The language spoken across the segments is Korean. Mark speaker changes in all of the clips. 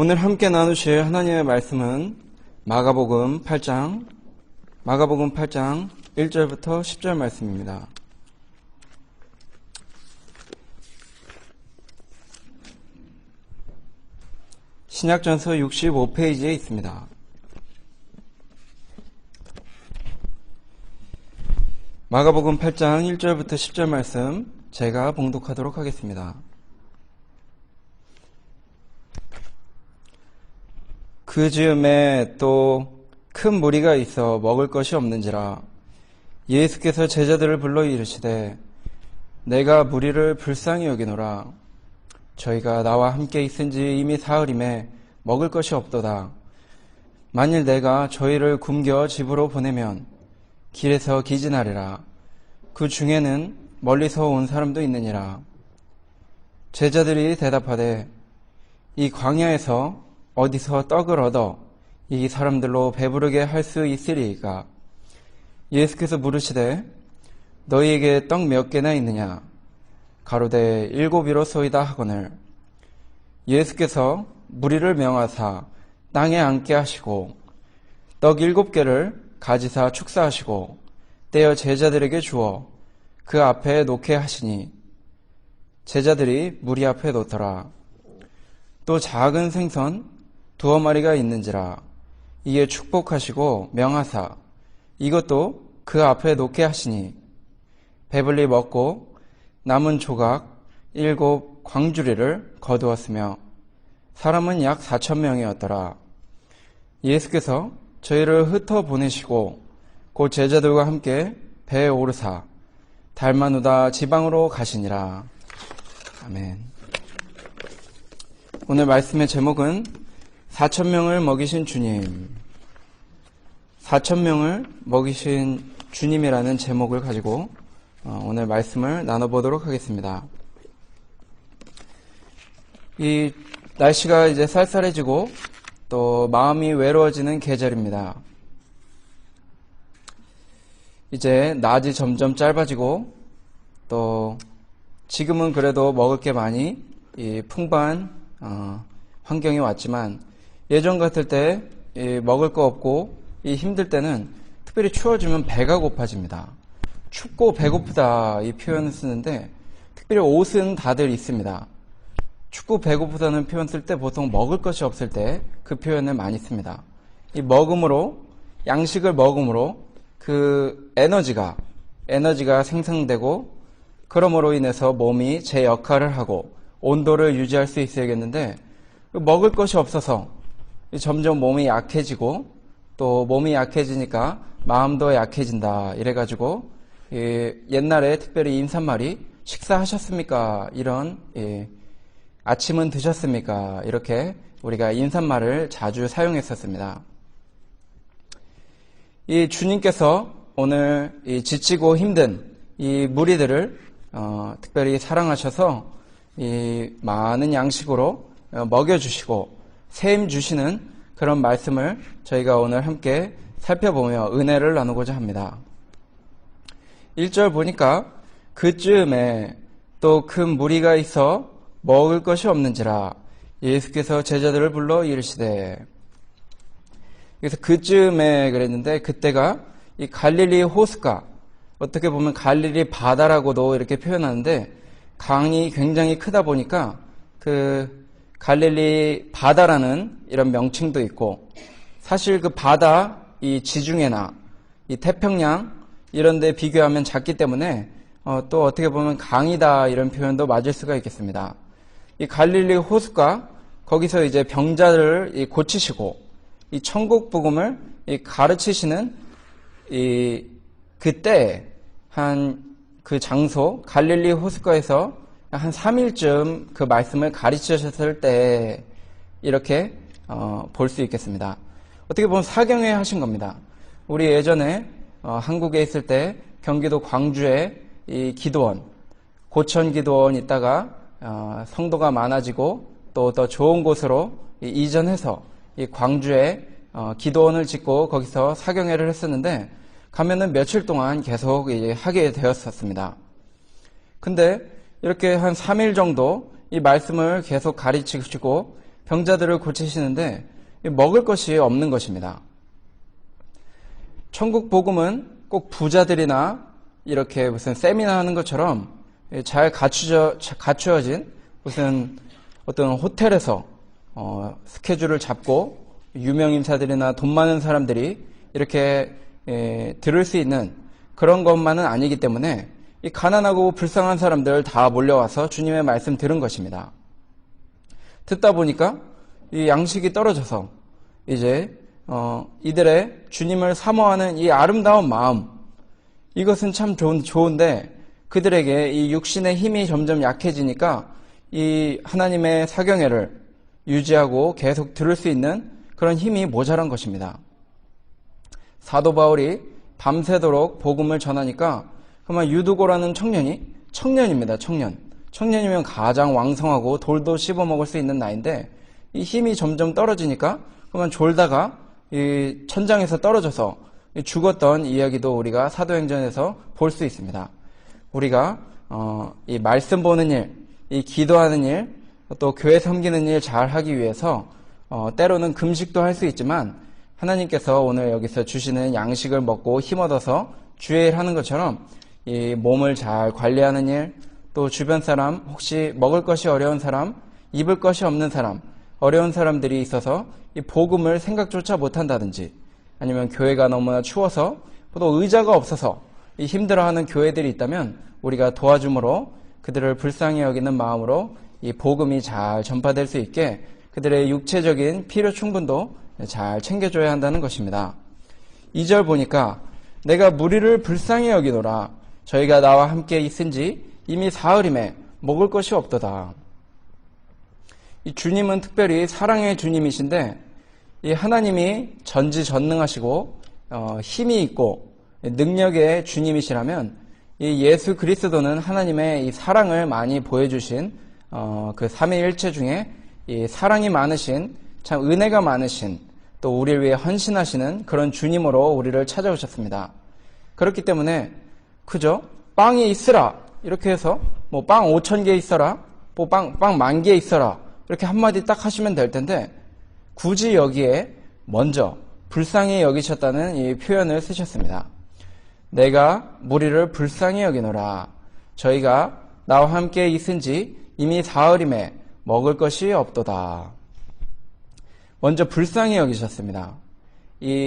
Speaker 1: 오늘 함께 나누실 하나님의 말씀은 마가복음 8장 1절부터 10절 말씀입니다. 신약전서 65페이지에 있습니다. 마가복음 8장 1절부터 10절 말씀 제가 봉독하도록 하겠습니다. 그 즈음에 또 큰 무리가 있어 먹을 것이 없는지라 예수께서 제자들을 불러 이르시되 내가 무리를 불쌍히 여기노라. 저희가 나와 함께 있은지 이미 사흘임에 먹을 것이 없도다. 만일 내가 저희를 굶겨 집으로 보내면 길에서 기진하리라. 그 중에는 멀리서 온 사람도 있느니라. 제자들이 대답하되 이 광야에서 어디서 떡을 얻어 이 사람들로 배부르게 할 수 있으리이까? 예수께서 물으시되 너희에게 떡 몇 개나 있느냐? 가로되 7이로소이다 하거늘. 예수께서 무리를 명하사 땅에 앉게 하시고 떡 7개를 가지사 축사하시고 떼어 제자들에게 주어 그 앞에 놓게 하시니 제자들이 무리 앞에 놓더라. 또 작은 생선 2마리가 있는지라. 이에 축복하시고 명하사 이것도 그 앞에 놓게 하시니 배불리 먹고 남은 조각 7 광주리를 거두었으며 사람은 약 4,000명이었더라. 예수께서 저희를 흩어 보내시고 곧 제자들과 함께 배에 오르사 달마누다 지방으로 가시니라. 아멘. 오늘 말씀의 제목은 4,000명을 먹이신 주님, 4,000명을 먹이신 주님이라는 제목을 가지고 오늘 말씀을 나눠보도록 하겠습니다. 이 날씨가 이제 쌀쌀해지고 또 마음이 외로워지는 계절입니다. 이제 낮이 점점 짧아지고 또 지금은 그래도 먹을 게 많이 풍부한 환경이 왔지만 예전 같을 때 먹을 거 없고 힘들 때는 특별히 추워지면 배가 고파집니다. 춥고 배고프다 이 표현을 쓰는데 특별히 옷은 다들 있습니다. 춥고 배고프다는 표현 쓸 때 보통 먹을 것이 없을 때 그 표현을 많이 씁니다. 이 먹음으로 양식을 먹음으로 그 에너지가 생성되고 그러므로 인해서 몸이 제 역할을 하고 온도를 유지할 수 있어야겠는데 먹을 것이 없어서 점점 몸이 약해지고 또 몸이 약해지니까 마음도 약해진다 이래가지고 옛날에 특별히 인사말이 식사하셨습니까? 이런 아침은 드셨습니까? 이렇게 우리가 인사말을 자주 사용했었습니다. 이 주님께서 오늘 지치고 힘든 이 무리들을 특별히 사랑하셔서 이 많은 양식으로 먹여주시고 샘 주시는 그런 말씀을 저희가 오늘 함께 살펴보며 은혜를 나누고자 합니다. 1절 보니까 그쯤에 또 큰 무리가 있어 먹을 것이 없는지라 예수께서 제자들을 불러 이르시되. 그래서 그쯤에 그랬는데 그때가 이 갈릴리 호숫가, 어떻게 보면 갈릴리 바다라고도 이렇게 표현하는데 강이 굉장히 크다 보니까 그 갈릴리 바다라는 이런 명칭도 있고, 사실 그 바다 이 지중해나 이 태평양 이런 데 비교하면 작기 때문에 또 어떻게 보면 강이다 이런 표현도 맞을 수가 있겠습니다. 이 갈릴리 호숫가, 거기서 이제 병자를 고치시고 이 천국 복음을 가르치시는 그때 한 그 장소 갈릴리 호숫가에서 한 3일쯤 그 말씀을 가르치셨을 때 이렇게 볼 수 있겠습니다. 어떻게 보면 사경회 하신 겁니다. 우리 예전에 한국에 있을 때 경기도 광주에 이 기도원, 고천 기도원 있다가 성도가 많아지고 또 더 좋은 곳으로 이전해서 이 광주에 기도원을 짓고 거기서 사경회를 했었는데 가면은 며칠 동안 계속 하게 되었었습니다. 근데 이렇게 한 3일 정도 이 말씀을 계속 가르치시고 병자들을 고치시는데 먹을 것이 없는 것입니다. 천국 복음은 꼭 부자들이나 이렇게 무슨 세미나 하는 것처럼 잘 갖추어진 무슨 어떤 호텔에서 스케줄을 잡고 유명 인사들이나 돈 많은 사람들이 이렇게 들을 수 있는 그런 것만은 아니기 때문에 이 가난하고 불쌍한 사람들 다 몰려와서 주님의 말씀 들은 것입니다. 듣다 보니까 이 양식이 떨어져서 이제 이들의 주님을 사모하는 이 아름다운 마음, 이것은 참 좋은데 그들에게 이 육신의 힘이 점점 약해지니까 이 하나님의 사경회를 유지하고 계속 들을 수 있는 그런 힘이 모자란 것입니다. 사도 바울이 밤새도록 복음을 전하니까 그만 유두고라는 청년입니다. 청년이면 가장 왕성하고 돌도 씹어먹을 수 있는 나이인데 이 힘이 점점 떨어지니까 그만 졸다가 이 천장에서 떨어져서 죽었던 이야기도 우리가 사도행전에서 볼 수 있습니다. 우리가 이 말씀 보는 일, 이 기도하는 일, 또 교회 섬기는 일 잘 하기 위해서 때로는 금식도 할 수 있지만 하나님께서 오늘 여기서 주시는 양식을 먹고 힘 얻어서 주의 일 하는 것처럼 이 몸을 잘 관리하는 일, 또 주변 사람, 혹시 먹을 것이 어려운 사람, 입을 것이 없는 사람, 어려운 사람들이 있어서 이 복음을 생각조차 못한다든지 아니면 교회가 너무나 추워서 또 의자가 없어서 이 힘들어하는 교회들이 있다면 우리가 도와줌으로 그들을 불쌍히 여기는 마음으로 이 복음이 잘 전파될 수 있게 그들의 육체적인 필요 충분도 잘 챙겨줘야 한다는 것입니다. 2절 보니까 내가 무리를 불쌍히 여기노라. 저희가 나와 함께 있은지 이미 사흘임에 먹을 것이 없도다. 이 주님은 특별히 사랑의 주님이신데 이 하나님이 전지전능하시고 힘이 있고 능력의 주님이시라면 이 예수 그리스도는 하나님의 이 사랑을 많이 보여주신 그 삼위일체 중에 이 사랑이 많으신 참 은혜가 많으신 또 우리를 위해 헌신하시는 그런 주님으로 우리를 찾아오셨습니다. 그렇기 때문에 그저 빵이 있으라 이렇게 해서 뭐 빵 5,000개 있어라 뭐 빵 10,000개 있어라 이렇게 한마디 딱 하시면 될 텐데 굳이 여기에 먼저 불쌍히 여기셨다는 이 표현을 쓰셨습니다. 내가 무리를 불쌍히 여기노라. 저희가 나와 함께 있은지 이미 사흘임에 먹을 것이 없도다. 먼저 불쌍히 여기셨습니다.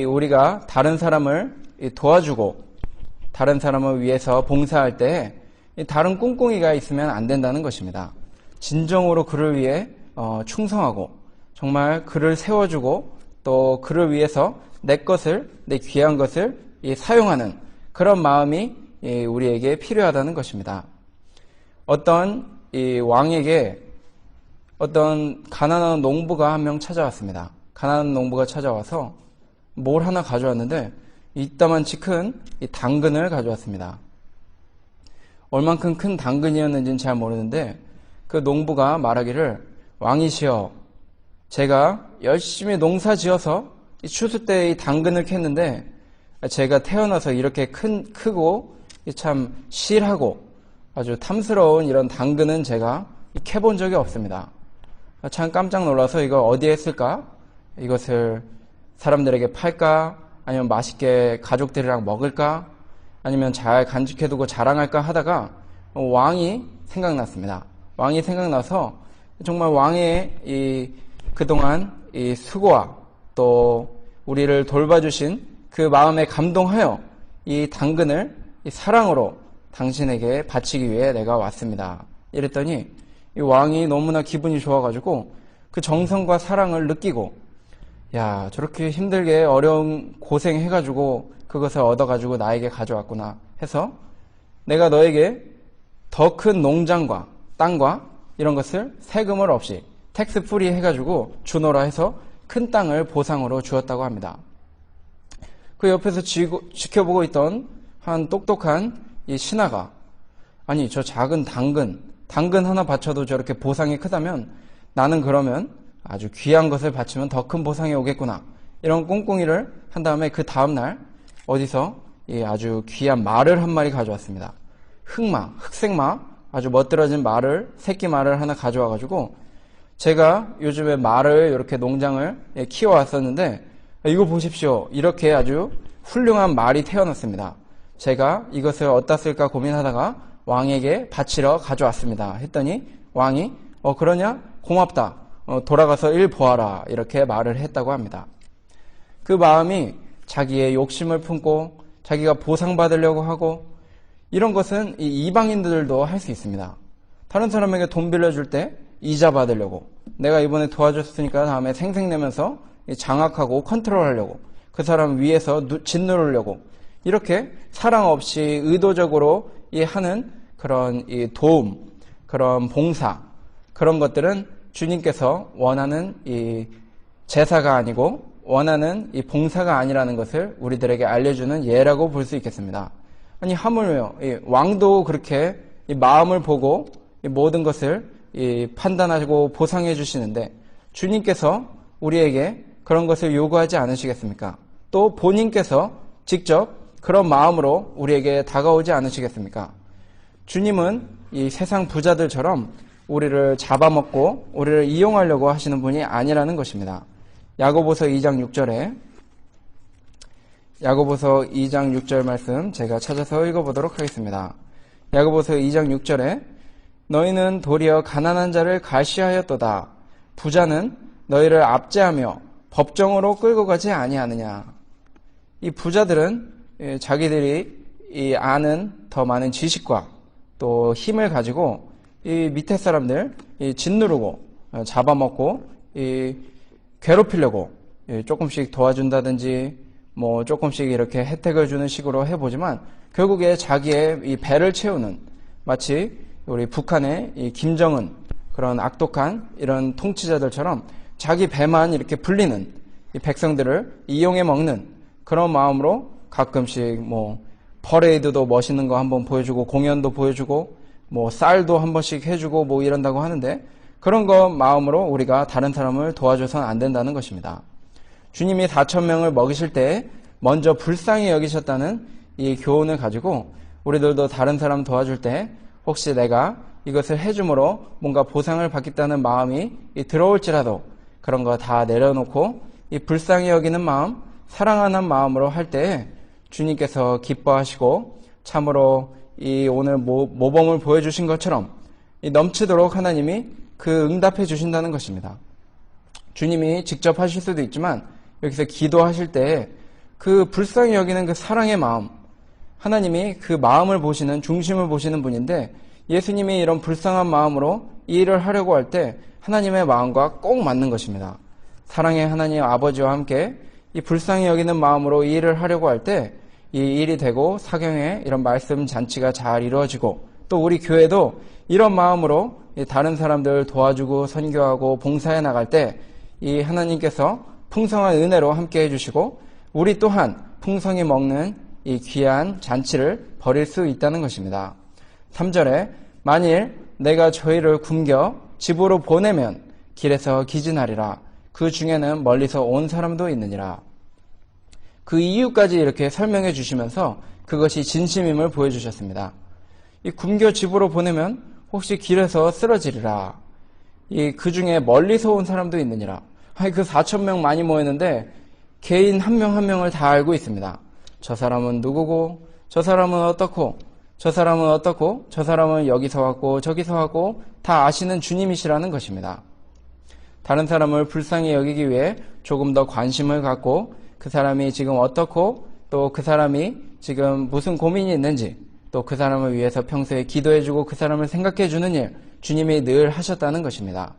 Speaker 1: 우리가 다른 사람을 도와주고 다른 사람을 위해서 봉사할 때 다른 꿍꿍이가 있으면 안 된다는 것입니다. 진정으로 그를 위해 충성하고 정말 그를 세워주고 또 그를 위해서 내 귀한 것을 사용하는 그런 마음이 우리에게 필요하다는 것입니다. 어떤 왕에게 어떤 가난한 농부가 한 명 찾아왔습니다. 가난한 농부가 찾아와서 뭘 하나 가져왔는데 이따만치 큰 당근을 가져왔습니다. 얼만큼 큰 당근이었는지는 잘 모르는데 그 농부가 말하기를 왕이시여 제가 열심히 농사 지어서 추수 때 이 당근을 캤는데 제가 태어나서 이렇게 크고 참 실하고 아주 탐스러운 이런 당근은 제가 캐본 적이 없습니다. 참 깜짝 놀라서 이걸 어디에 쓸까? 이것을 사람들에게 팔까? 아니면 맛있게 가족들이랑 먹을까? 아니면 잘 간직해두고 자랑할까 하다가 왕이 생각났습니다. 왕이 생각나서 정말 왕의 그동안 수고와 또 우리를 돌봐주신 그 마음에 감동하여 이 당근을 사랑으로 당신에게 바치기 위해 내가 왔습니다. 이랬더니 이 왕이 너무나 기분이 좋아가지고 그 정성과 사랑을 느끼고 야 저렇게 힘들게 어려운 고생해가지고 그것을 얻어가지고 나에게 가져왔구나 해서 내가 너에게 더 큰 농장과 땅과 이런 것을 세금을 없이 텍스 프리 해가지고 주노라 해서 큰 땅을 보상으로 주었다고 합니다. 그 옆에서 지켜보고 있던 한 똑똑한 이 신하가 아니 저 작은 당근 하나 바쳐도 저렇게 보상이 크다면 나는 그러면 아주 귀한 것을 바치면 더 큰 보상이 오겠구나 이런 꿍꿍이를 한 다음에 그 다음날 어디서 아주 귀한 말을 한 마리 가져왔습니다. 흑색마 아주 멋들어진 새끼 말을 하나 가져와가지고 제가 요즘에 말을 이렇게 농장을 키워왔었는데 이거 보십시오. 이렇게 아주 훌륭한 말이 태어났습니다. 제가 이것을 어디다 쓸까 고민하다가 왕에게 바치러 가져왔습니다. 했더니 왕이 그러냐? 고맙다. 돌아가서 일 보아라. 이렇게 말을 했다고 합니다. 그 마음이 자기의 욕심을 품고 자기가 보상받으려고 하고 이런 것은 이 이방인들도 할 수 있습니다. 다른 사람에게 돈 빌려줄 때 이자 받으려고 내가 이번에 도와줬으니까 다음에 생색내면서 장악하고 컨트롤하려고 그 사람 위에서 짓누르려고 이렇게 사랑 없이 의도적으로 하는 그런 도움, 그런 봉사 그런 것들은 주님께서 원하는 이 제사가 아니고 원하는 이 봉사가 아니라는 것을 우리들에게 알려주는 예라고 볼 수 있겠습니다. 아니 하물며 왕도 그렇게 마음을 보고 모든 것을 판단하고 보상해 주시는데 주님께서 우리에게 그런 것을 요구하지 않으시겠습니까? 또 본인께서 직접 그런 마음으로 우리에게 다가오지 않으시겠습니까? 주님은 이 세상 부자들처럼 우리를 잡아먹고 우리를 이용하려고 하시는 분이 아니라는 것입니다. 야고보서 2장 6절에 야고보서 2장 6절 말씀 제가 찾아서 읽어보도록 하겠습니다. 야고보서 2장 6절에 너희는 도리어 가난한 자를 가시하였도다. 부자는 너희를 압제하며 법정으로 끌고 가지 아니하느냐. 이 부자들은 자기들이 아는 더 많은 지식과 또 힘을 가지고 이 밑에 사람들 짓누르고 잡아먹고 괴롭히려고 조금씩 도와준다든지 뭐 조금씩 이렇게 혜택을 주는 식으로 해보지만 결국에 자기의 이 배를 채우는 마치 우리 북한의 이 김정은 그런 악독한 이런 통치자들처럼 자기 배만 이렇게 불리는 이 백성들을 이용해 먹는 그런 마음으로 가끔씩 뭐 퍼레이드도 멋있는 거 한번 보여주고 공연도 보여주고 뭐 쌀도 한 번씩 해주고 뭐 이런다고 하는데 그런 거 마음으로 우리가 다른 사람을 도와줘서는 안 된다는 것입니다. 주님이 4,000명을 먹이실 때 먼저 불쌍히 여기셨다는 이 교훈을 가지고 우리들도 다른 사람 도와줄 때 혹시 내가 이것을 해줌으로 뭔가 보상을 받겠다는 마음이 들어올지라도 그런 거 다 내려놓고 이 불쌍히 여기는 마음, 사랑하는 마음으로 할 때 주님께서 기뻐하시고 참으로 이 오늘 모범을 보여주신 것처럼 넘치도록 하나님이 그 응답해 주신다는 것입니다. 주님이 직접 하실 수도 있지만 여기서 기도하실 때 그 불쌍히 여기는 그 사랑의 마음, 하나님이 그 마음을 보시는 중심을 보시는 분인데 예수님이 이런 불쌍한 마음으로 이 일을 하려고 할 때 하나님의 마음과 꼭 맞는 것입니다. 사랑의 하나님 아버지와 함께 이 불쌍히 여기는 마음으로 이 일을 하려고 할 때 이 일이 되고 사경에 이런 말씀 잔치가 잘 이루어지고 또 우리 교회도 이런 마음으로 다른 사람들 도와주고 선교하고 봉사해 나갈 때 이 하나님께서 풍성한 은혜로 함께 해주시고 우리 또한 풍성히 먹는 이 귀한 잔치를 벌일 수 있다는 것입니다. 3절에 만일 내가 저희를 굶겨 집으로 보내면 길에서 기진하리라. 그 중에는 멀리서 온 사람도 있느니라. 그 이유까지 이렇게 설명해 주시면서 그것이 진심임을 보여주셨습니다. 이 굶겨 집으로 보내면 혹시 길에서 쓰러지리라. 그 중에 멀리서 온 사람도 있느니라. 그 4,000명 많이 모였는데 개인 한 명 한 명을 다 알고 있습니다. 저 사람은 누구고 저 사람은 어떻고 저 사람은 어떻고 저 사람은 여기서 왔고 저기서 왔고 다 아시는 주님이시라는 것입니다. 다른 사람을 불쌍히 여기기 위해 조금 더 관심을 갖고 그 사람이 지금 어떻고 또 그 사람이 지금 무슨 고민이 있는지 또 그 사람을 위해서 평소에 기도해주고 그 사람을 생각해주는 일 주님이 늘 하셨다는 것입니다.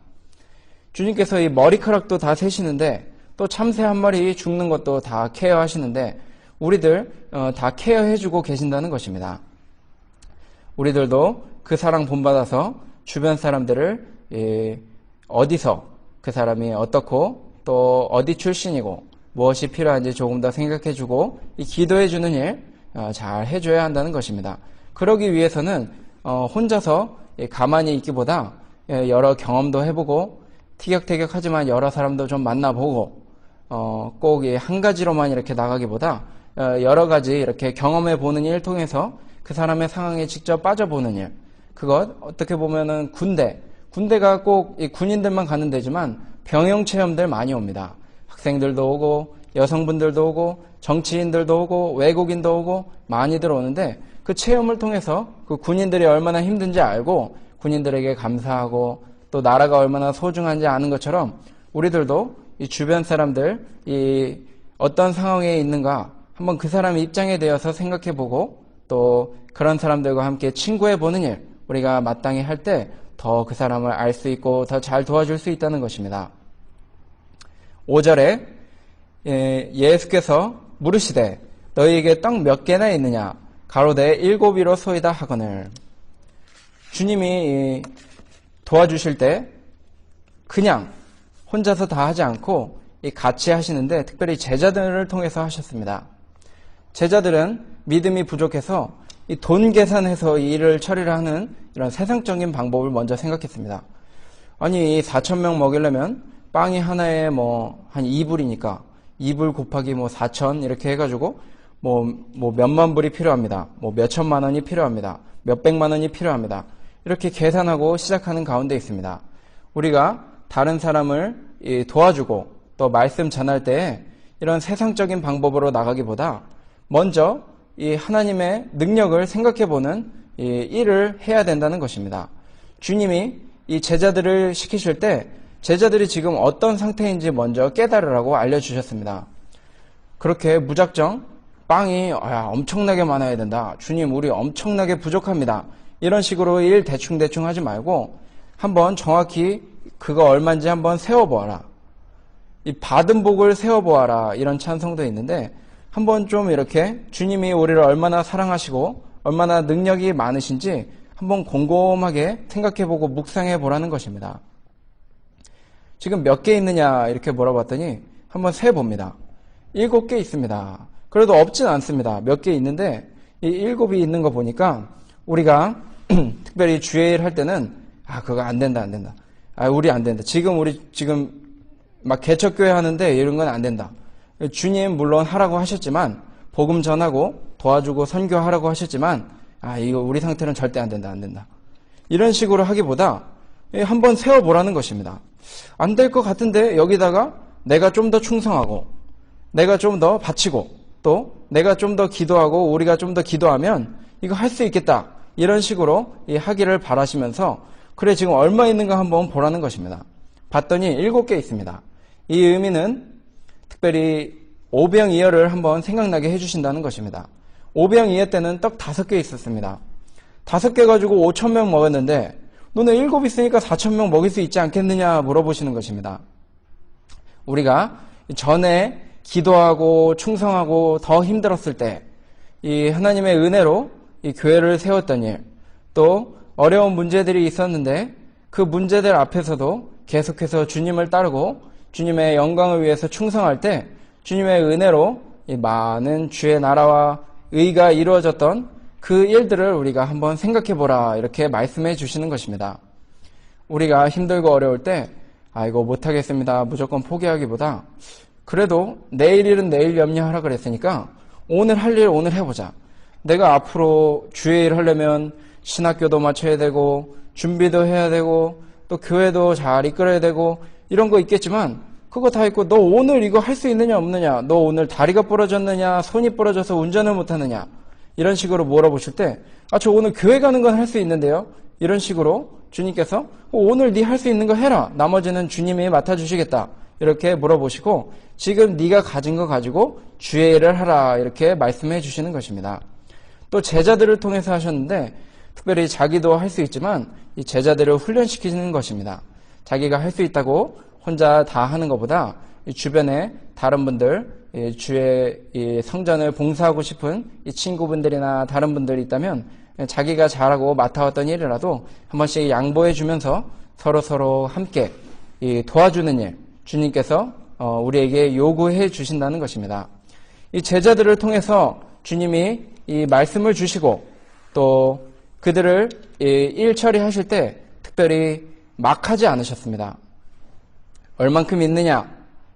Speaker 1: 주님께서 이 머리카락도 다 세시는데 또 참새 한 마리 죽는 것도 다 케어하시는데 우리들 다 케어해주고 계신다는 것입니다. 우리들도 그 사랑 본받아서 주변 사람들을 어디서 그 사람이 어떻고 또 어디 출신이고 무엇이 필요한지 조금 더 생각해주고 기도해주는 일 잘 해줘야 한다는 것입니다. 그러기 위해서는 혼자서 가만히 있기보다 여러 경험도 해보고 티격태격하지만 여러 사람도 좀 만나보고 꼭 한 가지로만 이렇게 나가기보다 여러 가지 이렇게 경험해보는 일 통해서 그 사람의 상황에 직접 빠져보는 일, 그것 어떻게 보면은 군대가 꼭 이 군인들만 가는 데지만 병영 체험들 많이 옵니다. 학생들도 오고 여성분들도 오고 정치인들도 오고 외국인도 오고 많이들 오는데 그 체험을 통해서 그 군인들이 얼마나 힘든지 알고 군인들에게 감사하고 또 나라가 얼마나 소중한지 아는 것처럼 우리들도 이 주변 사람들 이 어떤 상황에 있는가 한번 그 사람의 입장에 대해서 생각해보고 또 그런 사람들과 함께 친구해보는 일 우리가 마땅히 할 때 더 그 사람을 알 수 있고 더 잘 도와줄 수 있다는 것입니다. 5절에 예수께서 물으시되 너희에게 떡 몇 개나 있느냐 가로되 7이로소이다 하거늘. 주님이 도와주실 때 그냥 혼자서 다 하지 않고 같이 하시는데 특별히 제자들을 통해서 하셨습니다. 제자들은 믿음이 부족해서 이 돈 계산해서 이 일을 처리를 하는 이런 세상적인 방법을 먼저 생각했습니다. 아니 4,000명 먹이려면 빵이 하나에 한 2불이니까 2불 곱하기 4,000 이렇게 해가지고 몇만 불이 필요합니다. 몇천만 원이 필요합니다. 몇백만 원이 필요합니다. 이렇게 계산하고 시작하는 가운데 있습니다. 우리가 다른 사람을 도와주고 또 말씀 전할 때 이런 세상적인 방법으로 나가기보다 먼저 이 하나님의 능력을 생각해보는 이 일을 해야 된다는 것입니다. 주님이 이 제자들을 시키실 때 제자들이 지금 어떤 상태인지 먼저 깨달으라고 알려주셨습니다. 그렇게 무작정 빵이 엄청나게 많아야 된다. 주님 우리 엄청나게 부족합니다. 이런 식으로 일 대충대충 하지 말고 한번 정확히 그거 얼마인지 한번 세워보아라. 이 받은 복을 세워보아라. 이런 찬송도 있는데 한번 좀 이렇게 주님이 우리를 얼마나 사랑하시고 얼마나 능력이 많으신지 한번 곰곰하게 생각해보고 묵상해보라는 것입니다. 지금 몇 개 있느냐 이렇게 물어봤더니 한번 세봅니다. 7개 있습니다. 그래도 없진 않습니다. 몇 개 있는데 이 7이 있는 거 보니까 우리가 특별히 주일 할 때는 그거 안 된다. 우리 안 된다. 우리 막 개척교회 하는데 이런 건 안 된다. 주님 물론 하라고 하셨지만 복음 전하고 도와주고 선교하라고 하셨지만 이거 우리 상태는 절대 안 된다. 이런 식으로 하기보다 한번 세워보라는 것입니다. 안 될 것 같은데 여기다가 내가 좀 더 충성하고 내가 좀 더 바치고 또 내가 좀 더 기도하고 우리가 좀 더 기도하면 이거 할 수 있겠다. 이런 식으로 하기를 바라시면서 그래 지금 얼마 있는가 한번 보라는 것입니다. 봤더니 7개 있습니다. 이 의미는 특별히 오병이어를 한번 생각나게 해주신다는 것입니다. 오병이어 때는 떡 5개 있었습니다. 5개 가지고 5,000명 먹었는데 너네 7 있으니까 4,000명 먹일 수 있지 않겠느냐 물어보시는 것입니다. 우리가 전에 기도하고 충성하고 더 힘들었을 때 이 하나님의 은혜로 이 교회를 세웠던 일, 또 어려운 문제들이 있었는데 그 문제들 앞에서도 계속해서 주님을 따르고 주님의 영광을 위해서 충성할 때 주님의 은혜로 이 많은 주의 나라와 의가 이루어졌던 그 일들을 우리가 한번 생각해보라 이렇게 말씀해 주시는 것입니다. 우리가 힘들고 어려울 때 이거 못하겠습니다. 무조건 포기하기보다 그래도 내일 일은 내일 염려하라 그랬으니까 오늘 할 일 오늘 해보자. 내가 앞으로 주의 일 하려면 신학교도 마쳐야 되고 준비도 해야 되고 또 교회도 잘 이끌어야 되고 이런 거 있겠지만 그거 다 있고 너 오늘 이거 할 수 있느냐 없느냐, 너 오늘 다리가 부러졌느냐 손이 부러져서 운전을 못하느냐 이런 식으로 물어보실 때 저 오늘 교회 가는 건 할 수 있는데요. 이런 식으로 주님께서 오늘 네 할 수 있는 거 해라. 나머지는 주님이 맡아주시겠다. 이렇게 물어보시고 지금 네가 가진 거 가지고 주의 일을 하라 이렇게 말씀해 주시는 것입니다. 또 제자들을 통해서 하셨는데 특별히 자기도 할 수 있지만 이 제자들을 훈련시키는 것입니다. 자기가 할 수 있다고 혼자 다 하는 것보다 이 주변에 다른 분들 주의 이 성전을 봉사하고 싶은 이 친구분들이나 다른 분들이 있다면 자기가 잘하고 맡아왔던 일이라도 한 번씩 양보해 주면서 서로 함께 도와주는 일 주님께서 우리에게 요구해 주신다는 것입니다. 이 제자들을 통해서 주님이 이 말씀을 주시고 또 그들을 일 처리하실 때 특별히 막 하지 않으셨습니다. 얼만큼 있느냐?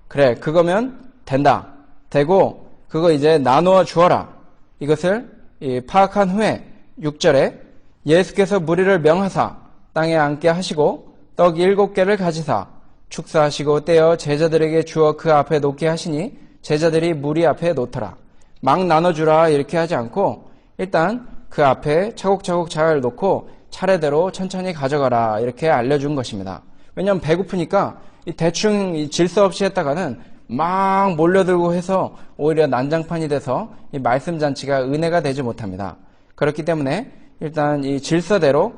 Speaker 1: 그래, 그거면 된다. 되고 그거 이제 나누어 주어라. 이것을 파악한 후에 6절에 예수께서 무리를 명하사 땅에 앉게 하시고 떡 7개를 가지사 축사하시고 떼어 제자들에게 주어 그 앞에 놓게 하시니 제자들이 무리 앞에 놓더라. 막 나눠주라 이렇게 하지 않고 일단 그 앞에 차곡차곡 잘 놓고 차례대로 천천히 가져가라 이렇게 알려준 것입니다. 왜냐하면 배고프니까 대충 질서 없이 했다가는 막 몰려들고 해서 오히려 난장판이 돼서 이 말씀 잔치가 은혜가 되지 못합니다. 그렇기 때문에 일단 이 질서대로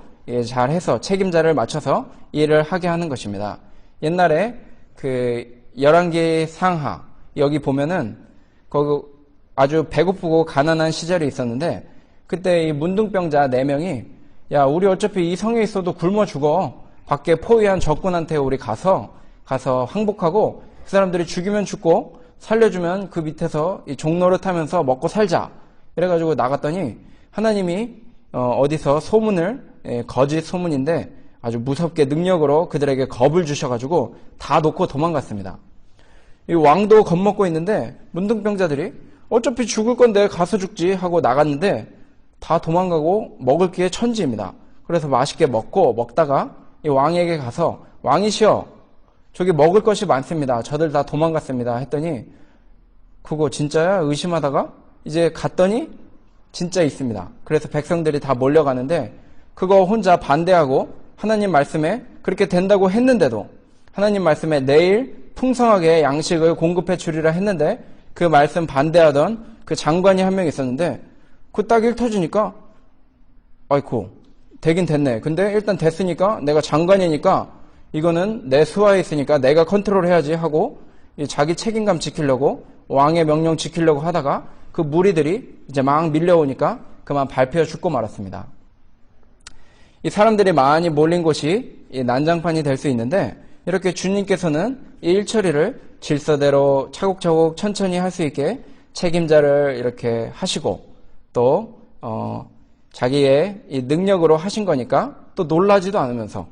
Speaker 1: 잘 해서 책임자를 맞춰서 일을 하게 하는 것입니다. 옛날에 그 열왕기 상하 여기 보면은 거기 아주 배고프고 가난한 시절이 있었는데 그때 이 문둥병자 4명이 야 우리 어차피 이 성에 있어도 굶어 죽어 밖에 포위한 적군한테 우리 가서 항복하고 그 사람들이 죽이면 죽고 살려주면 그 밑에서 이 종노릇하면서 먹고 살자 이래가지고 나갔더니 하나님이 어디서 소문을 거짓 소문인데 아주 무섭게 능력으로 그들에게 겁을 주셔가지고 다 놓고 도망갔습니다. 이 왕도 겁먹고 있는데 문둥병자들이 어차피 죽을 건데 가서 죽지 하고 나갔는데 다 도망가고 먹을 게 천지입니다. 그래서 맛있게 먹다가 이 왕에게 가서 왕이시여 저기 먹을 것이 많습니다. 저들 다 도망갔습니다. 했더니 그거 진짜야? 의심하다가 이제 갔더니 진짜 있습니다. 그래서 백성들이 다 몰려가는데 그거 혼자 반대하고 하나님 말씀에 그렇게 된다고 했는데도 하나님 말씀에 내일 풍성하게 양식을 공급해 주리라 했는데 그 말씀 반대하던 그 장관이 한 명 있었는데 그 딱 일 터지니까 아이고 되긴 됐네. 근데 일단 됐으니까 내가 장관이니까 이거는 내 수하에 있으니까 내가 컨트롤 해야지 하고 자기 책임감 지키려고 왕의 명령 지키려고 하다가 그 무리들이 이제 막 밀려오니까 그만 밟혀 죽고 말았습니다. 이 사람들이 많이 몰린 곳이 이 난장판이 될 수 있는데 이렇게 주님께서는 이 일처리를 질서대로 차곡차곡 천천히 할 수 있게 책임자를 이렇게 하시고 또 자기의 이 능력으로 하신 거니까 또 놀라지도 않으면서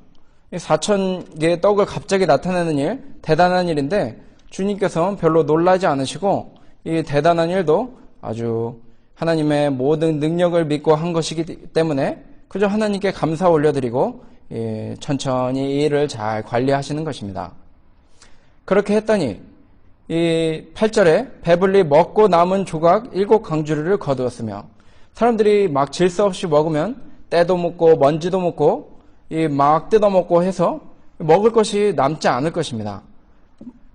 Speaker 1: 4,000개의 떡을 갑자기 나타내는 일 대단한 일인데 주님께서는 별로 놀라지 않으시고 이 대단한 일도 아주 하나님의 모든 능력을 믿고 한 것이기 때문에 그저 하나님께 감사 올려드리고 천천히 이 일을 잘 관리하시는 것입니다. 그렇게 했더니 이 8절에 배불리 먹고 남은 조각 7강주리를 거두었으며 사람들이 막 질서 없이 먹으면 때도 묻고 먼지도 묻고 막 뜯어먹고 해서 먹을 것이 남지 않을 것입니다.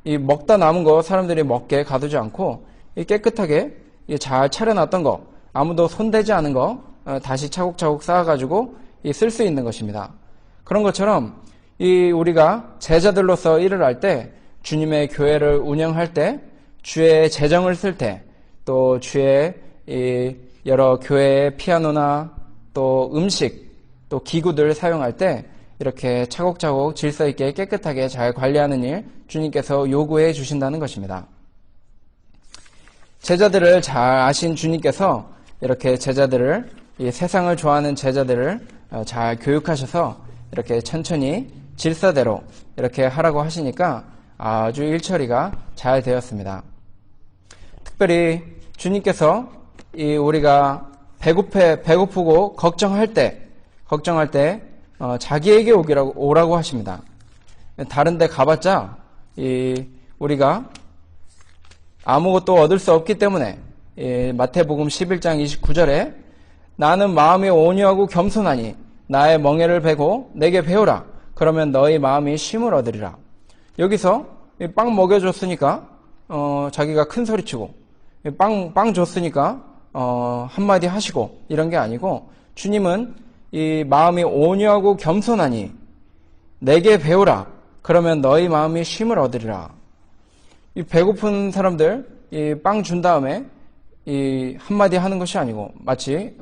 Speaker 1: 이 먹다 남은 거 사람들이 먹게 가두지 않고 깨끗하게 잘 차려놨던 거 아무도 손대지 않은 거 다시 차곡차곡 쌓아가지고 쓸 수 있는 것입니다. 그런 것처럼 우리가 제자들로서 일을 할 때 주님의 교회를 운영할 때 주의 재정을 쓸 때 또 주의 여러 교회의 피아노나 또 음식 또 기구들 사용할 때 이렇게 차곡차곡 질서 있게 깨끗하게 잘 관리하는 일 주님께서 요구해 주신다는 것입니다. 제자들을 잘 아신 주님께서 이렇게 제자들을 이 세상을 좋아하는 제자들을 잘 교육하셔서 이렇게 천천히 질서대로 이렇게 하라고 하시니까 아주 일처리가 잘 되었습니다. 특별히 주님께서 우리가 배고프고 걱정할 때 자기에게 오라고 하십니다. 다른 데 가봤자 우리가 아무것도 얻을 수 없기 때문에 마태복음 11장 29절에 나는 마음이 온유하고 겸손하니 나의 멍에를 베고 내게 배우라. 그러면 너희 마음이 쉼을 얻으리라. 여기서 빵 먹여줬으니까 자기가 큰 소리치고 빵 줬으니까 한마디 하시고 이런 게 아니고 주님은 이 마음이 온유하고 겸손하니 내게 배우라. 그러면 너희 마음이 쉼을 얻으리라. 이 배고픈 사람들 빵 준 다음에 한마디 하는 것이 아니고 마치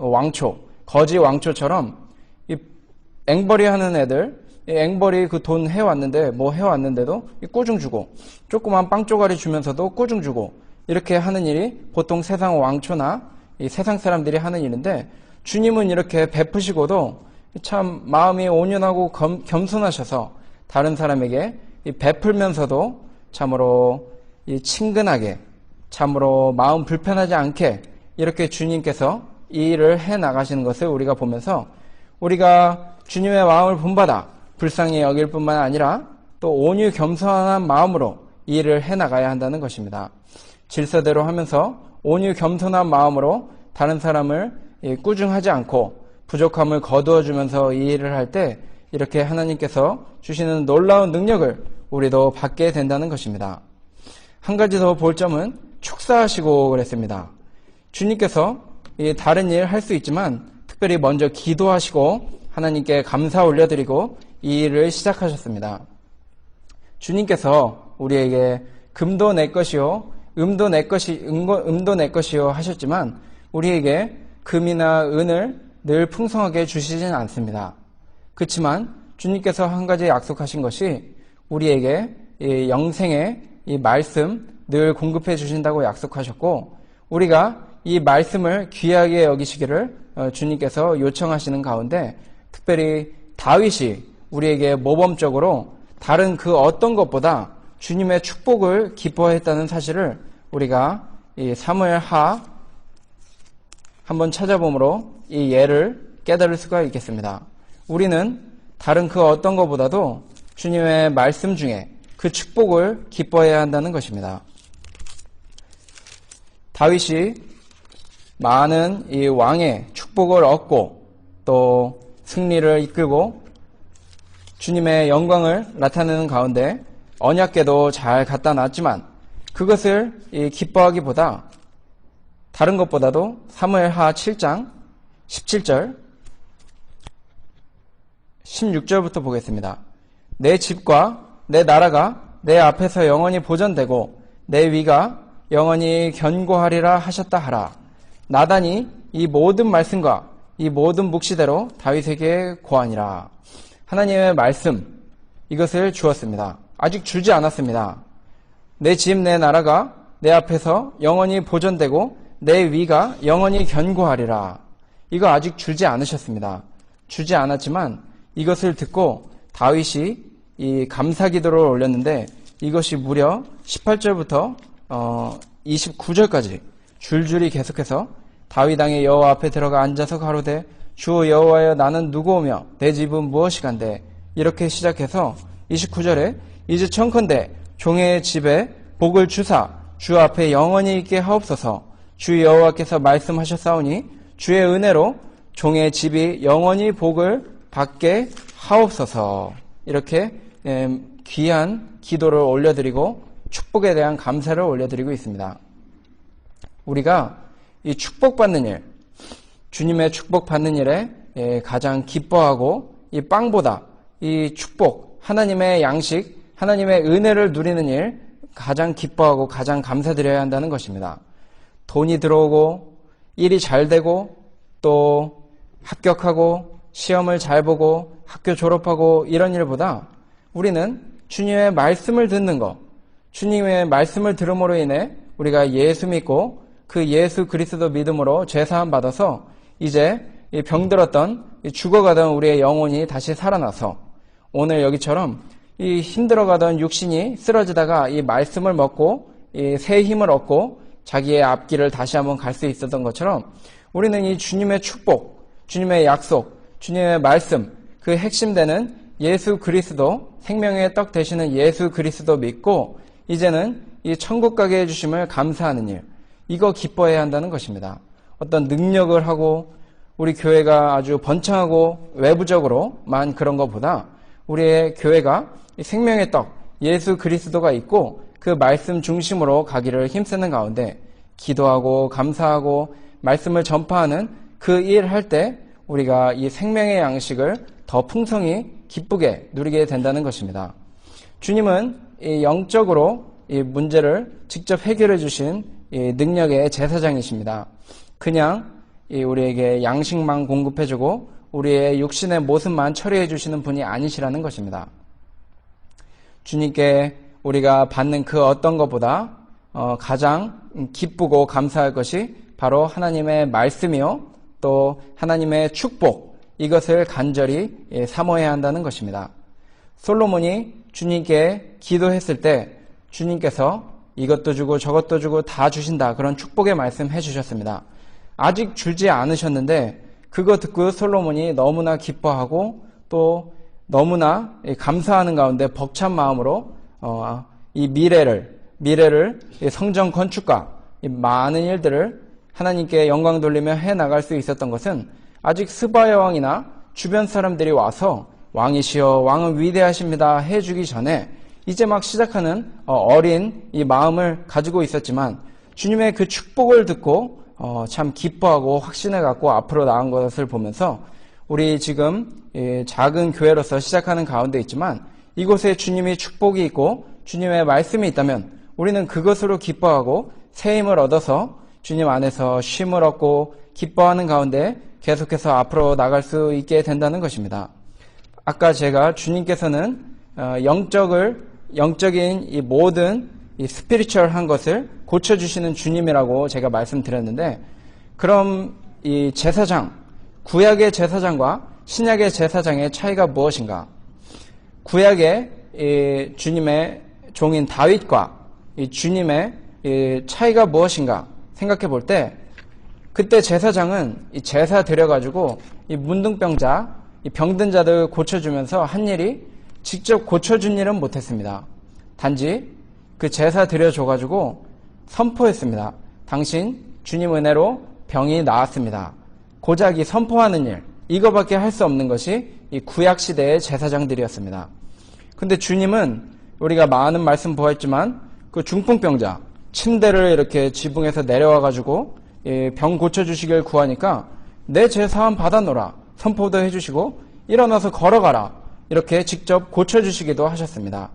Speaker 1: 거지 왕초처럼 앵벌이 하는 애들 앵벌이 그 돈 해왔는데 해왔는데도 꾸중 주고 조그만 빵 쪼가리 주면서도 꾸중 주고 이렇게 하는 일이 보통 세상 왕초나 이 세상 사람들이 하는 일인데 주님은 이렇게 베푸시고도 참 마음이 온유하고 겸손하셔서 다른 사람에게 베풀면서도 참으로 친근하게 참으로 마음 불편하지 않게 이렇게 주님께서 이 일을 해 나가시는 것을 우리가 보면서 우리가 주님의 마음을 본받아 불쌍히 여길 뿐만 아니라 또 온유 겸손한 마음으로 이 일을 해나가야 한다는 것입니다. 질서대로 하면서 온유 겸손한 마음으로 다른 사람을 꾸중하지 않고 부족함을 거두어주면서 이 일을 할 때 이렇게 하나님께서 주시는 놀라운 능력을 우리도 받게 된다는 것입니다. 한 가지 더 볼 점은 축사하시고 그랬습니다. 주님께서 다른 일 할 수 있지만 특별히 먼저 기도하시고 하나님께 감사 올려드리고 이 일을 시작하셨습니다. 주님께서 우리에게 금도 내 것이요 음도 내 것이요 하셨지만 우리에게 금이나 은을 늘 풍성하게 주시진 않습니다. 그렇지만 주님께서 한 가지 약속하신 것이 우리에게 영생의 이 말씀 늘 공급해 주신다고 약속하셨고 우리가 이 말씀을 귀하게 여기시기를 주님께서 요청하시는 가운데 특별히 다윗이 우리에게 모범적으로 다른 그 어떤 것보다 주님의 축복을 기뻐했다는 사실을 우리가 이 사무엘하 한번 찾아보므로 이 예를 깨달을 수가 있겠습니다. 우리는 다른 그 어떤 것보다도 주님의 말씀 중에 그 축복을 기뻐해야 한다는 것입니다. 다윗이 많은 이 왕의 축복을 얻고 또 승리를 이끌고 주님의 영광을 나타내는 가운데 언약궤도 잘 갖다 놨지만 그것을 기뻐하기보다 다른 것보다도 사무엘하 7장 17절 16절부터 보겠습니다. 내 집과 내 나라가 내 앞에서 영원히 보존되고 내 위가 영원히 견고하리라 하셨다 하라. 나단이 이 모든 말씀과 이 모든 묵시대로 다윗에게 고하니라. 하나님의 말씀 이것을 주었습니다. 아직 주지 않았습니다. 내 집 내 나라가 내 앞에서 영원히 보존되고 내 위가 영원히 견고하리라. 이거 아직 주지 않으셨습니다. 주지 않았지만 이것을 듣고 다윗이 이 감사 기도를 올렸는데 이것이 무려 18절부터 29절까지 줄줄이 계속해서 다윗 왕의 여호와 앞에 들어가 앉아서 가로되 주 여호와여 나는 누구오며 내 집은 무엇이간데 이렇게 시작해서 29절에 이제 청컨대 종의 집에 복을 주사 주 앞에 영원히 있게 하옵소서. 주 여호와께서 말씀하셨사오니 주의 은혜로 종의 집이 영원히 복을 받게 하옵소서. 이렇게 귀한 기도를 올려드리고 축복에 대한 감사를 올려드리고 있습니다. 우리가 이 축복받는 일, 주님의 축복받는 일에 가장 기뻐하고 이 빵보다 이 축복, 하나님의 양식, 하나님의 은혜를 누리는 일 가장 기뻐하고 가장 감사드려야 한다는 것입니다. 돈이 들어오고 일이 잘 되고 또 합격하고 시험을 잘 보고 학교 졸업하고 이런 일보다 우리는 주님의 말씀을 듣는 것, 주님의 말씀을 들음으로 인해 우리가 예수 믿고 그 예수 그리스도 믿음으로 죄사함 받아서 이제 병들었던 죽어가던 우리의 영혼이 다시 살아나서 오늘 여기처럼 이 힘들어가던 육신이 쓰러지다가 이 말씀을 먹고 이 새 힘을 얻고 자기의 앞길을 다시 한번 갈 수 있었던 것처럼 우리는 이 주님의 축복, 주님의 약속, 주님의 말씀, 그 핵심되는 예수 그리스도, 생명의 떡 되시는 예수 그리스도 믿고 이제는 이 천국 가게 해주심을 감사하는 일, 이거 기뻐해야 한다는 것입니다. 어떤 능력을 하고 우리 교회가 아주 번창하고 외부적으로만 그런 것보다 우리의 교회가 생명의 떡, 예수 그리스도가 있고 그 말씀 중심으로 가기를 힘쓰는 가운데 기도하고 감사하고 말씀을 전파하는 그 일 할 때 우리가 이 생명의 양식을 더 풍성히 기쁘게 누리게 된다는 것입니다. 주님은 이 영적으로 이 문제를 직접 해결해 주신 이 능력의 제사장이십니다. 그냥 우리에게 양식만 공급해주고 우리의 육신의 모습만 처리해 주시는 분이 아니시라는 것입니다. 주님께 우리가 받는 그 어떤 것보다 가장 기쁘고 감사할 것이 바로 하나님의 말씀이요 또 하나님의 축복, 이것을 간절히 사모해야 한다는 것입니다. 솔로몬이 주님께 기도했을 때 주님께서 이것도 주고 저것도 주고 다 주신다, 그런 축복의 말씀 해주셨습니다. 아직 주지 않으셨는데 그거 듣고 솔로몬이 너무나 기뻐하고 또 너무나 감사하는 가운데 벅찬 마음으로 이 미래를 성전 건축과 이 많은 일들을 하나님께 영광 돌리며 해나갈 수 있었던 것은 아직 스바야 왕이나 주변 사람들이 와서 왕이시여 왕은 위대하십니다 해주기 전에 이제 막 시작하는 어린 이 마음을 가지고 있었지만 주님의 그 축복을 듣고 참 기뻐하고 확신을 갖고 앞으로 나간 것을 보면서 우리 지금 작은 교회로서 시작하는 가운데 있지만 이곳에 주님의 축복이 있고 주님의 말씀이 있다면 우리는 그것으로 기뻐하고 새 힘을 얻어서 주님 안에서 쉼을 얻고 기뻐하는 가운데 계속해서 앞으로 나갈 수 있게 된다는 것입니다. 아까 제가 주님께서는 영적인 이 모든 이 스피리추얼한 것을 고쳐주시는 주님이라고 제가 말씀드렸는데, 그럼 이 제사장, 구약의 제사장과 신약의 제사장의 차이가 무엇인가? 구약의 이 주님의 종인 다윗과 이 주님의 이 차이가 무엇인가 생각해 볼 때, 그때 제사장은 이 제사 드려가지고 이 문둥병자, 이 병든 자들 고쳐주면서 한 일이 직접 고쳐준 일은 못했습니다. 단지 그 제사 드려줘가지고 선포했습니다. 당신 주님 은혜로 병이 나았습니다. 고작 이 선포하는 일, 이거밖에 할 수 없는 것이 이 구약시대의 제사장들이었습니다. 근데 주님은 우리가 많은 말씀 보았지만 그 중풍병자, 침대를 이렇게 지붕에서 내려와가지고 병 고쳐주시길 구하니까 내 죄사함 받아놓으라 선포도 해주시고 일어나서 걸어가라 이렇게 직접 고쳐주시기도 하셨습니다.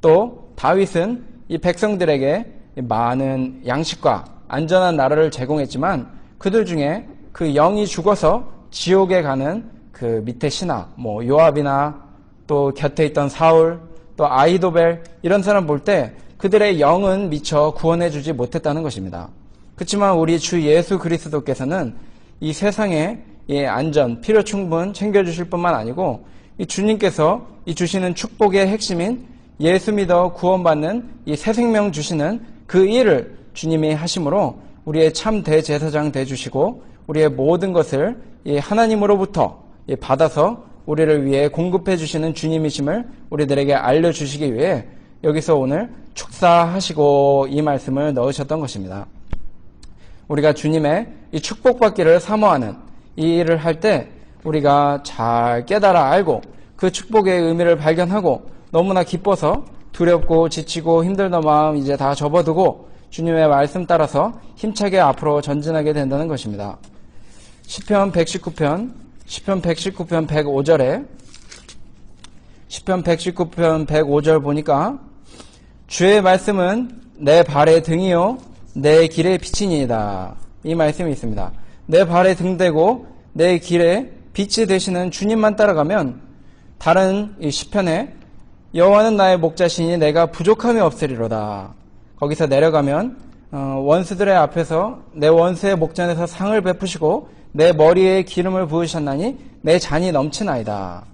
Speaker 1: 또 다윗은 이 백성들에게 많은 양식과 안전한 나라를 제공했지만 그들 중에 그 영이 죽어서 지옥에 가는 그 밑에 신하, 요압이나 또 곁에 있던 사울, 또 아히도벨 이런 사람 볼 때 그들의 영은 미처 구원해주지 못했다는 것입니다. 그렇지만 우리 주 예수 그리스도께서는 이 세상의 안전, 필요 충분 챙겨주실 뿐만 아니고 이 주님께서 이 주시는 축복의 핵심인 예수 믿어 구원받는 이 새 생명 주시는 그 일을 주님이 하심으로 우리의 참 대제사장 되주시고 우리의 모든 것을 하나님으로부터 받아서 우리를 위해 공급해 주시는 주님이심을 우리들에게 알려주시기 위해 여기서 오늘 축사하시고 이 말씀을 넣으셨던 것입니다. 우리가 주님의 이 축복받기를 사모하는 이 일을 할 때 우리가 잘 깨달아 알고 그 축복의 의미를 발견하고 너무나 기뻐서 두렵고 지치고 힘들던 마음 이제 다 접어두고 주님의 말씀 따라서 힘차게 앞으로 전진하게 된다는 것입니다. 시편 119편 105절에 시편 119편 105절 보니까 주의 말씀은 내 발의 등이요 내 길의 빛이니이다. 이 말씀이 있습니다. 내 발에 등대고 내 길에 빛이 되시는 주님만 따라가면 다른 이 시편에 여호와는 나의 목자시니 내가 부족함이 없으리로다. 거기서 내려가면 원수들의 앞에서 내 원수의 목전에서 상을 베푸시고 내 머리에 기름을 부으셨나니 내 잔이 넘치나이다.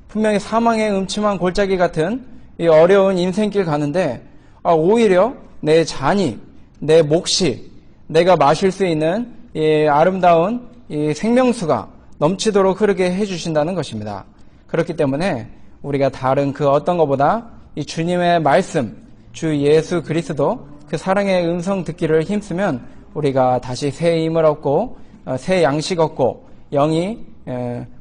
Speaker 1: 분명히 사망의 음침한 골짜기 같은 이 어려운 인생길 가는데 오히려 내 잔이 내 몫이 내가 마실 수 있는 이 아름다운 이 생명수가 넘치도록 흐르게 해주신다는 것입니다. 그렇기 때문에 우리가 다른 그 어떤 것보다 이 주님의 말씀, 주 예수 그리스도 그 사랑의 음성 듣기를 힘쓰면 우리가 다시 새 힘을 얻고 새 양식 얻고 영이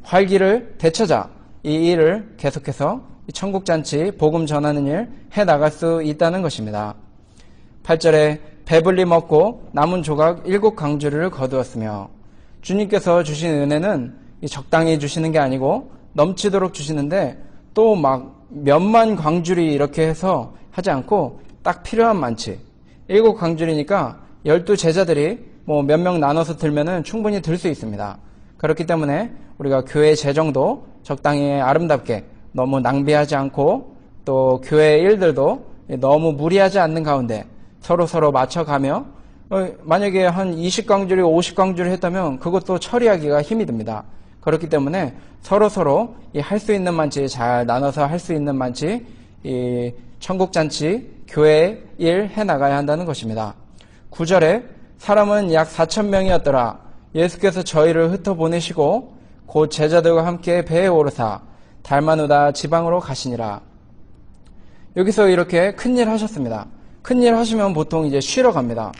Speaker 1: 활기를 되찾아 이 일을 계속해서 천국잔치 복음 전하는 일 해나갈 수 있다는 것입니다. 8절에 배불리 먹고 남은 조각 7강주리를 거두었으며, 주님께서 주신 은혜는 적당히 주시는 게 아니고 넘치도록 주시는데 또 막 몇만 광주리 이렇게 해서 하지 않고 딱 필요한 많지. 7강주리니까 12제자들이 몇 명 나눠서 들면은 충분히 들 수 있습니다. 그렇기 때문에 우리가 교회 재정도 적당히 아름답게 너무 낭비하지 않고 또 교회 일들도 너무 무리하지 않는 가운데 서로 맞춰가며 만약에 한 20강주리, 50강주리 했다면 그것도 처리하기가 힘이 듭니다. 그렇기 때문에 서로 할 수 있는 만치 잘 나눠서 할 수 있는 만치 이 천국잔치 교회 일 해나가야 한다는 것입니다. 9절에 사람은 약 4,000명이었더라. 예수께서 저희를 흩어보내시고 곧 제자들과 함께 배에 오르사 달마누다 지방으로 가시니라. 여기서 이렇게 큰일 하셨습니다. 큰일 하시면 보통 이제 쉬러 갑니다.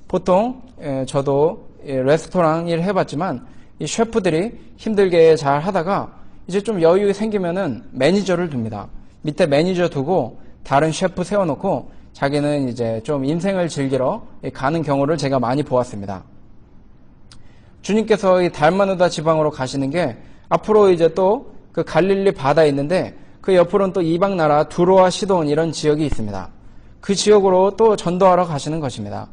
Speaker 1: 보통 저도 레스토랑 일 해봤지만 이 셰프들이 힘들게 잘 하다가 이제 좀 여유 생기면은 매니저를 둡니다. 밑에 매니저 두고 다른 셰프 세워놓고 자기는 이제 좀 인생을 즐기러 가는 경우를 제가 많이 보았습니다. 주님께서 이 달마누다 지방으로 가시는 게 앞으로 이제 또 그 갈릴리 바다에 있는데 그 옆으로는 또 이방 나라 두로와 시돈 이런 지역이 있습니다. 그 지역으로 또 전도하러 가시는 것입니다.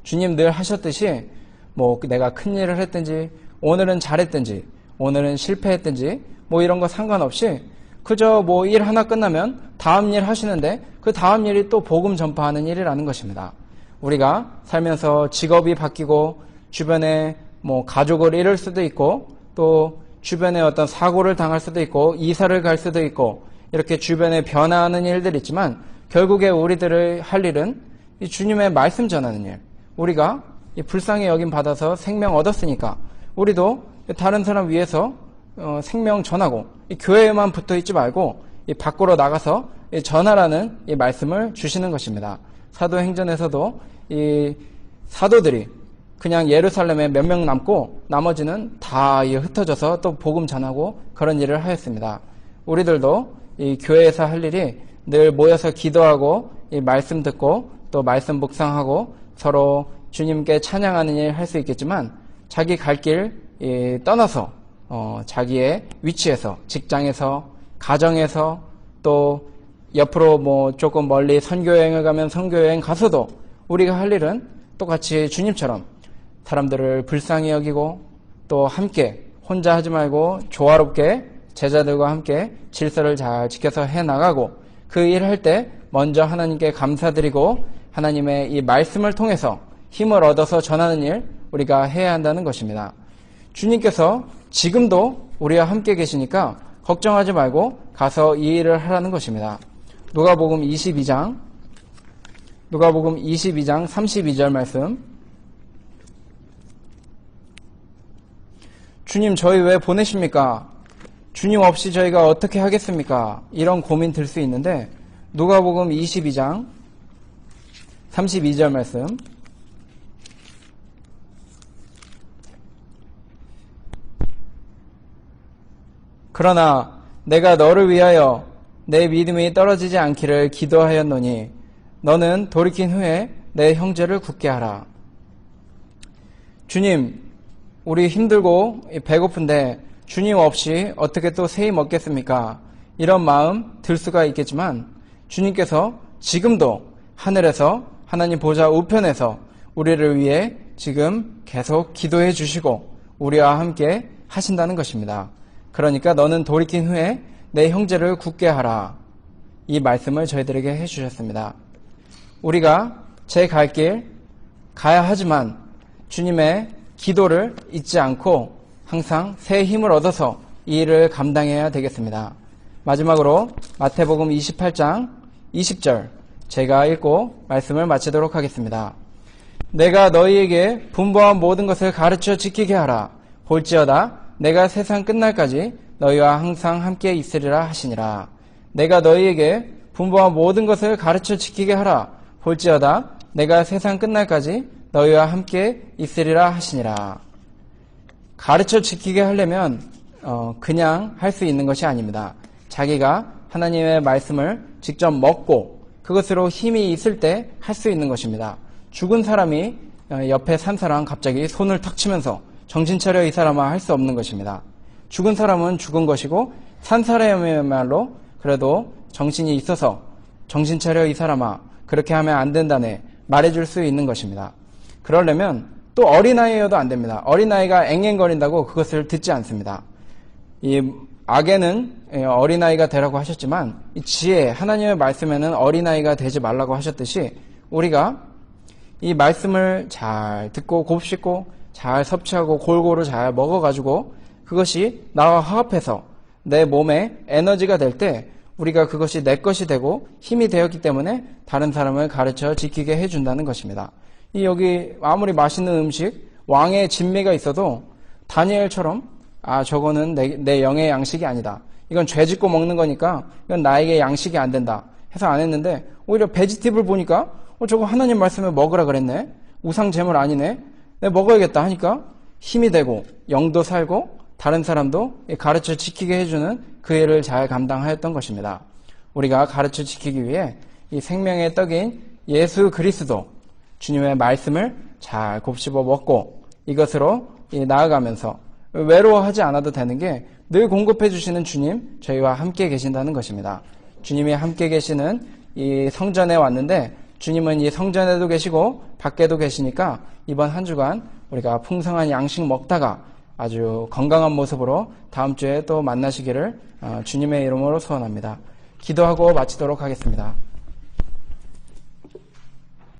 Speaker 1: 주님 늘 하셨듯이 뭐 내가 큰 일을 했든지 오늘은 잘했든지 오늘은 실패했든지 뭐 이런 거 상관없이 그저 뭐 일 하나 끝나면 다음 일 하시는데 그 다음 일이 또 복음 전파하는 일이라는 것입니다. 우리가 살면서 직업이 바뀌고 주변에 뭐 가족을 잃을 수도 있고 또 주변에 어떤 사고를 당할 수도 있고 이사를 갈 수도 있고 이렇게 주변에 변화하는 일들이 있지만 결국에 우리들의 할 일은 이 주님의 말씀 전하는 일. 우리가 이 불쌍히 여김 받아서 생명 얻었으니까 우리도 다른 사람 위해서 생명 전하고 이 교회에만 붙어 있지 말고 이 밖으로 나가서 이 전하라는 이 말씀을 주시는 것입니다. 사도행전에서도 이 사도들이 그냥 예루살렘에 몇 명 남고 나머지는 다 흩어져서 또 복음 전하고 그런 일을 하였습니다. 우리들도 이 교회에서 할 일이 늘 모여서 기도하고 이 말씀 듣고 또 말씀 묵상하고 서로 주님께 찬양하는 일 할 수 있겠지만 자기 갈 길 떠나서 자기의 위치에서 직장에서 가정에서 또 옆으로 뭐 조금 멀리 선교여행을 가면 선교여행 가서도 우리가 할 일은 똑같이 주님처럼 사람들을 불쌍히 여기고 또 함께 혼자 하지 말고 조화롭게 제자들과 함께 질서를 잘 지켜서 해나가고 그 일을 할 때 먼저 하나님께 감사드리고 하나님의 이 말씀을 통해서 힘을 얻어서 전하는 일 우리가 해야 한다는 것입니다. 주님께서 지금도 우리와 함께 계시니까 걱정하지 말고 가서 이 일을 하라는 것입니다. 누가복음 22장 32절 말씀. 주님 저희 왜 보내십니까? 주님 없이 저희가 어떻게 하겠습니까? 이런 고민 들 수 있는데 누가복음 22장 32절 말씀. 그러나 내가 너를 위하여 내 믿음이 떨어지지 않기를 기도하였노니 너는 돌이킨 후에 내 형제를 굳게 하라. 주님, 우리 힘들고 배고픈데 주님 없이 어떻게 또 세이 먹겠습니까? 이런 마음 들 수가 있겠지만 주님께서 지금도 하늘에서 하나님 보좌 우편에서 우리를 위해 지금 계속 기도해 주시고 우리와 함께 하신다는 것입니다. 그러니까 너는 돌이킨 후에 내 형제를 굳게 하라. 이 말씀을 저희들에게 해주셨습니다. 우리가 제 갈 길 가야 하지만 주님의 기도를 잊지 않고 항상 새 힘을 얻어서 이 일을 감당해야 되겠습니다. 마지막으로 마태복음 28장 20절 제가 읽고 말씀을 마치도록 하겠습니다. 내가 너희에게 분부한 모든 것을 가르쳐 지키게 하라. 볼지어다 내가 세상 끝날까지 너희와 항상 함께 있으리라 하시니라. 내가 너희에게 분부한 모든 것을 가르쳐 지키게 하라. 볼지어다 내가 세상 끝날까지 너희와 함께 있으리라 하시니라. 가르쳐 지키게 하려면 그냥 할 수 있는 것이 아닙니다. 자기가 하나님의 말씀을 직접 먹고 그것으로 힘이 있을 때 할 수 있는 것입니다. 죽은 사람이 옆에 산 사람 갑자기 손을 탁 치면서 정신 차려 이 사람아 할 수 없는 것입니다. 죽은 사람은 죽은 것이고 산 사람이야말로 그래도 정신이 있어서 정신 차려 이 사람아 그렇게 하면 안 된다네 말해줄 수 있는 것입니다. 그러려면 또 어린아이여도 안 됩니다. 어린아이가 앵앵거린다고 그것을 듣지 않습니다. 이 악에는 어린아이가 되라고 하셨지만 이 지혜, 하나님의 말씀에는 어린아이가 되지 말라고 하셨듯이 우리가 이 말씀을 잘 듣고 곱씹고 잘 섭취하고 골고루 잘 먹어가지고 그것이 나와 화합해서 내 몸에 에너지가 될 때 우리가 그것이 내 것이 되고 힘이 되었기 때문에 다른 사람을 가르쳐 지키게 해준다는 것입니다. 여기 아무리 맛있는 음식, 왕의 진미가 있어도 다니엘처럼 저거는 내 영의 양식이 아니다. 이건 죄 짓고 먹는 거니까 이건 나에게 양식이 안 된다 해서 안 했는데, 오히려 베지티블 보니까 저거 하나님 말씀에 먹으라 그랬네. 우상 제물 아니네. 내가 먹어야겠다 하니까 힘이 되고 영도 살고 다른 사람도 가르쳐 지키게 해주는 그 일을 잘 감당하였던 것입니다. 우리가 가르쳐 지키기 위해 이 생명의 떡인 예수 그리스도 주님의 말씀을 잘 곱씹어 먹고 이것으로 나아가면서 외로워하지 않아도 되는 게 늘 공급해 주시는 주님, 저희와 함께 계신다는 것입니다. 주님이 함께 계시는 이 성전에 왔는데 주님은 이 성전에도 계시고 밖에도 계시니까 이번 한 주간 우리가 풍성한 양식 먹다가 아주 건강한 모습으로 다음 주에 또 만나시기를 주님의 이름으로 소원합니다. 기도하고 마치도록 하겠습니다.